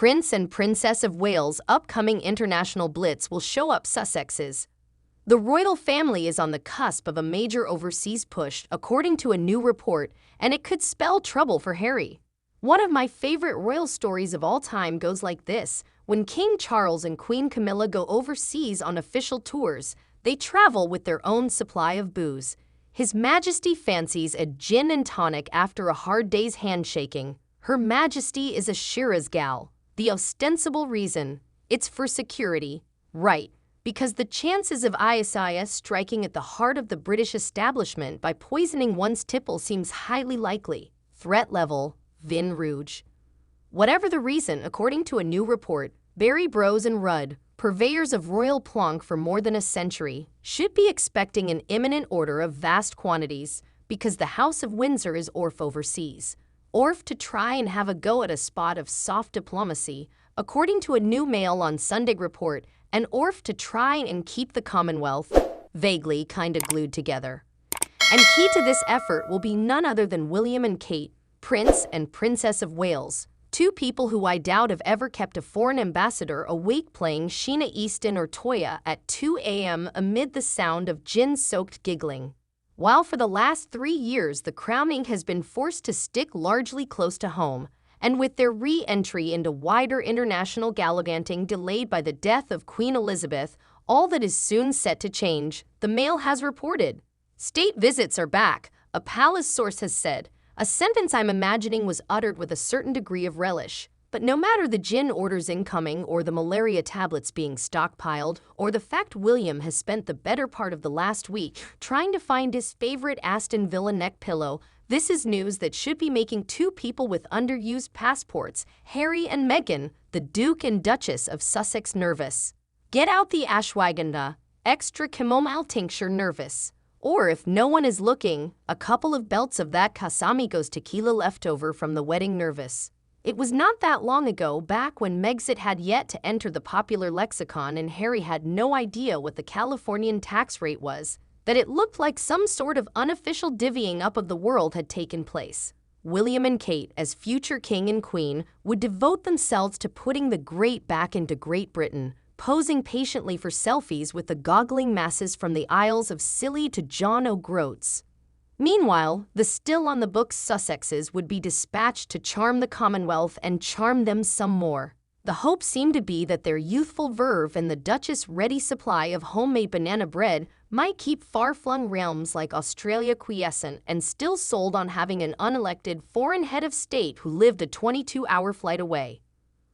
Prince and Princess of Wales' upcoming international blitz will show up Sussexes. The royal family is on the cusp of a major overseas push, according to a new report, and it could spell trouble for Harry. One of my favorite royal stories of all time goes like this. When King Charles and Queen Camilla go overseas on official tours, they travel with their own supply of booze. His Majesty fancies a gin and tonic after a hard day's handshaking. Her Majesty is a Shiraz gal. The ostensible reason? It's for security. Right, because the chances of ISIS striking at the heart of the British establishment by poisoning one's tipple seems highly likely. Threat level, Vin Rouge. Whatever the reason, according to a new report, Barry Bros and Rudd, purveyors of royal plonk for more than a century, should be expecting an imminent order of vast quantities because the House of Windsor is overseas. To try and have a go at a spot of soft diplomacy, according to a new Mail on Sunday report, and to try and keep the Commonwealth vaguely kinda glued together. And key to this effort will be none other than William and Kate, Prince and Princess of Wales, two people who I doubt have ever kept a foreign ambassador awake playing Sheena Easton or Toya at 2 a.m. amid the sound of gin-soaked giggling. While for the last 3 years the crowning has been forced to stick largely close to home, and with their re-entry into wider international gallivanting delayed by the death of Queen Elizabeth, all that is soon set to change, the Mail has reported. State visits are back, a palace source has said, a sentence I'm imagining was uttered with a certain degree of relish. But no matter the gin orders incoming or the malaria tablets being stockpiled, or the fact William has spent the better part of the last week trying to find his favorite Aston Villa neck pillow, this is news that should be making two people with underused passports, Harry and Meghan, the Duke and Duchess of Sussex, nervous. Get out the ashwagandha, extra chamomile tincture nervous. Or if no one is looking, a couple of belts of that Casamigos tequila left over from the wedding nervous. It was not that long ago, back when Megxit had yet to enter the popular lexicon and Harry had no idea what the Californian tax rate was, that it looked like some sort of unofficial divvying up of the world had taken place. William and Kate, as future king and queen, would devote themselves to putting the great back into Great Britain, posing patiently for selfies with the goggling masses from the Isles of Scilly to John O'Groats. Meanwhile, the still-on-the-books Sussexes would be dispatched to charm the Commonwealth and charm them some more. The hope seemed to be that their youthful verve and the Duchess' ready supply of homemade banana bread might keep far-flung realms like Australia quiescent and still sold on having an unelected foreign head of state who lived a 22-hour flight away.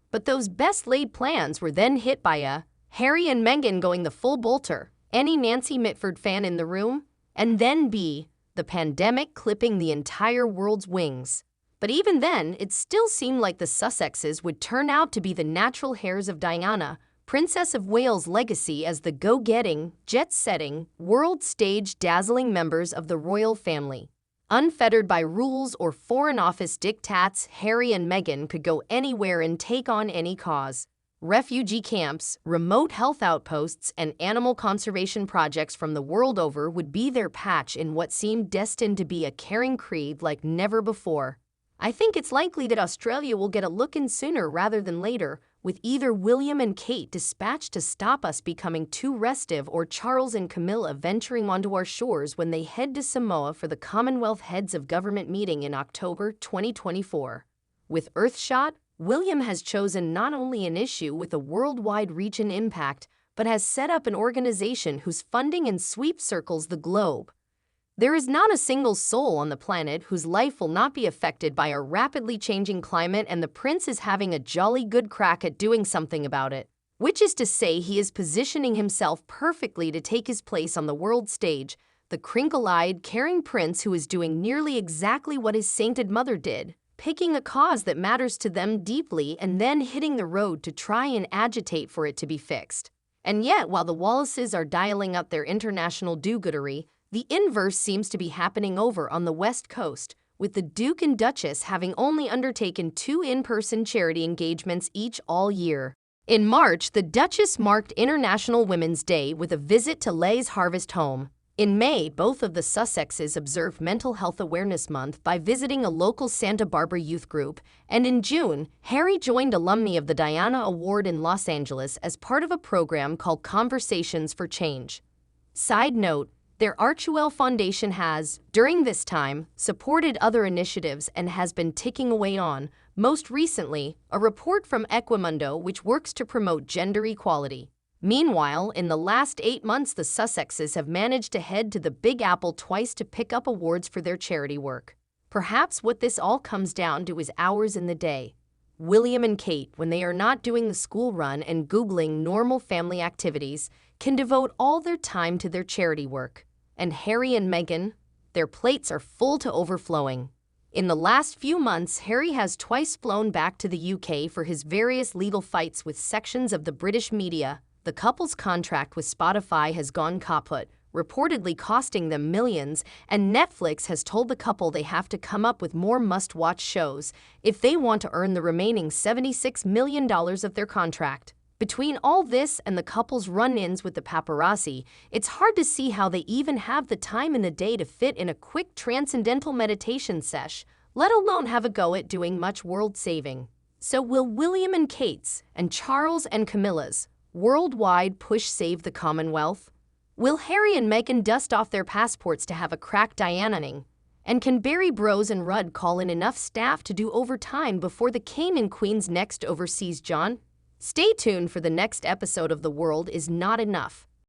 But those best-laid plans were then hit by a Harry and Meghan going the full bolter, any Nancy Mitford fan in the room, and then B, the pandemic clipping the entire world's wings. But even then, it still seemed like the Sussexes would turn out to be the natural heirs of Diana, Princess of Wales' legacy as the go-getting, jet-setting, world-stage dazzling members of the royal family. Unfettered by rules or Foreign Office diktats, Harry and Meghan could go anywhere and take on any cause. Refugee camps, remote health outposts, and animal conservation projects from the world over would be their patch in what seemed destined to be a caring creed like never before. I think it's likely that Australia will get a look in sooner rather than later, with either William and Kate dispatched to stop us becoming too restive or Charles and Camilla venturing onto our shores when they head to Samoa for the Commonwealth Heads of Government meeting in October 2024. With Earthshot, William has chosen not only an issue with a worldwide reach and impact, but has set up an organization whose funding and sweep circles the globe. There is not a single soul on the planet whose life will not be affected by our rapidly changing climate, and the prince is having a jolly good crack at doing something about it. Which is to say, he is positioning himself perfectly to take his place on the world stage, the crinkle-eyed, caring prince who is doing nearly exactly what his sainted mother did, picking a cause that matters to them deeply and then hitting the road to try and agitate for it to be fixed. And yet, while the Wallaces are dialing up their international do-goodery, the inverse seems to be happening over on the West Coast, with the Duke and Duchess having only undertaken 2 in-person charity engagements each all year. In March, the Duchess marked International Women's Day with a visit to Lay's Harvest Home. In May, both of the Sussexes observed Mental Health Awareness Month by visiting a local Santa Barbara youth group, and in June, Harry joined alumni of the Diana Award in Los Angeles as part of a program called Conversations for Change. Side note, their Archewell Foundation has, during this time, supported other initiatives and has been ticking away on, most recently, a report from Equimundo which works to promote gender equality. Meanwhile, in the last 8 months, the Sussexes have managed to head to the Big Apple twice to pick up awards for their charity work. Perhaps what this all comes down to is hours in the day. William and Kate, when they are not doing the school run and Googling normal family activities, can devote all their time to their charity work. And Harry and Meghan, their plates are full to overflowing. In the last few months, Harry has twice flown back to the UK for his various legal fights with sections of the British media. The couple's contract with Spotify has gone kaput, reportedly costing them millions, and Netflix has told the couple they have to come up with more must-watch shows if they want to earn the remaining $76 million of their contract. Between all this and the couple's run-ins with the paparazzi, it's hard to see how they even have the time in the day to fit in a quick transcendental meditation sesh, let alone have a go at doing much world-saving. So will William and Kate's, and Charles and Camilla's, worldwide push save the Commonwealth? Will Harry and Meghan dust off their passports to have a crack Diana-ing? And can Barry Bros and Rudd call in enough staff to do overtime before the King and Queen's next overseas jaunt? Stay tuned for the next episode of The World Is Not Enough.